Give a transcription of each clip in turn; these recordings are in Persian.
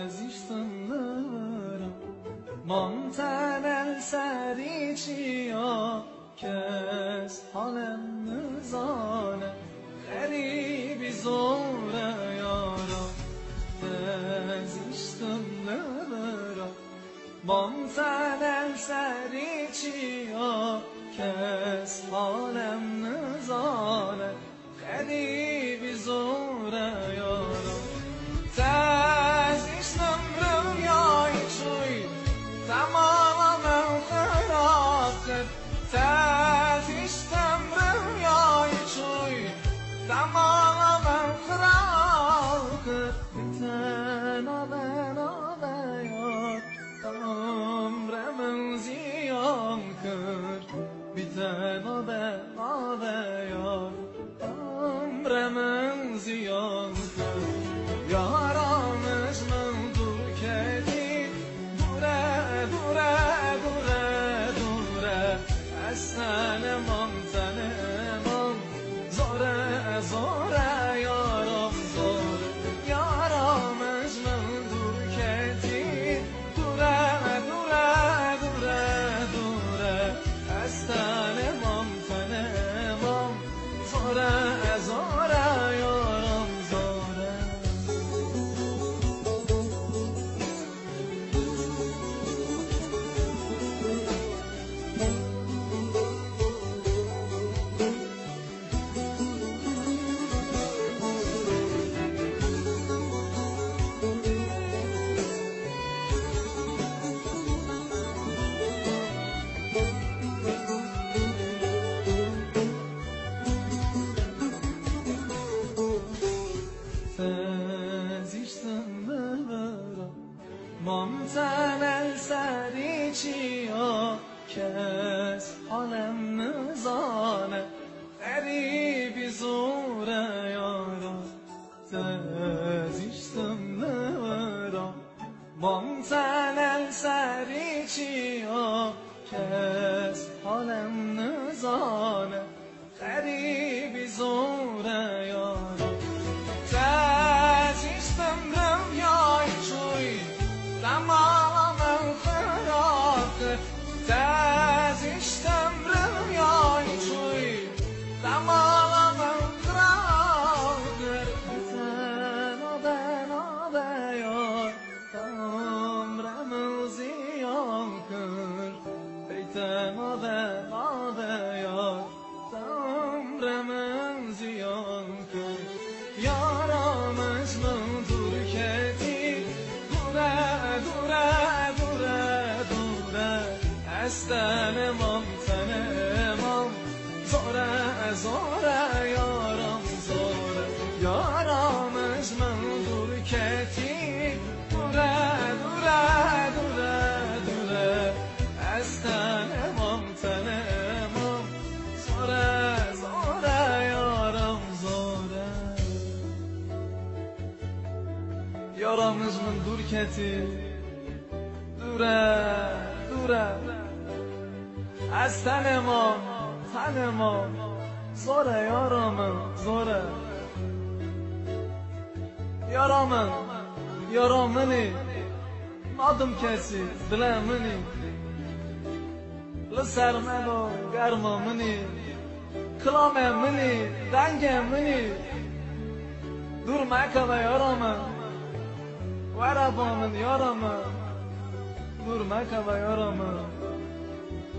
زیشتنلرم مامتن السری چیا کس حالم نزانه غریبی زوره یارم زیشتنلرم مامتن السری چیا کس حالم نزانه غریبی زوره یارم تازیشتم رویای چوی تمامم خراب کرد تازیشتم رویای چوی تمامم خراب کرد بی‌تنابه یار عمرم زیان کرد بی‌تنابه یار عمرم زیان کرد یارانش من دور کردی دوره دوره دوره دوره از تنمم تنمم زوره زوره یارم زوره یارانش من دور کردی دوره دوره دوره دوره از تنمم تنمم زوره زوره یارم زوره مامتن السری چیا کس حالم نزانه غریبی زوره یارم تزیشتم نورم مامتن السری چیا کس حالم نزانه غریبی زوره یارم تزیشتم رویای چوی تمامم خراب کرد تازیشتم رویای چوی تمامم خراب کرد بی‌تنابه یار عمرم زیان کرد بی‌تنابه یار عمرم زیان کرد یارانش من دور کردی دوره دوره دوره از تنمم تنمم زوره زوره یارم زوره یارانش من دور کردی دوره دوره دوره دوره از تنمم تنمم زوره زوره یارم زوره یارانش من دور کردی دوره دوره از تنمم زوره یارم زوره یارامنی مادم کسی دلمنی لسرمن و گرمامنی کلاممنی دنگمنی دور مکه یارم ورابامن یارم دور مکه یارم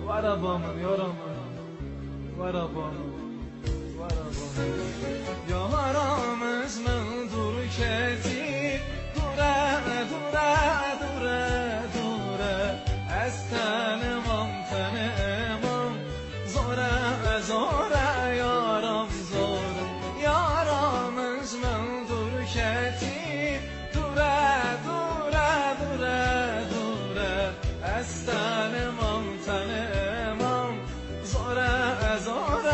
ورابامن یارم ورابامن یارامش من دور کردی دوره دوره دوره دوره از تنمم زوره زوره یارم زوره یارامش من دور کردی دوره دوره دوره دوره از تنمم زوره زوره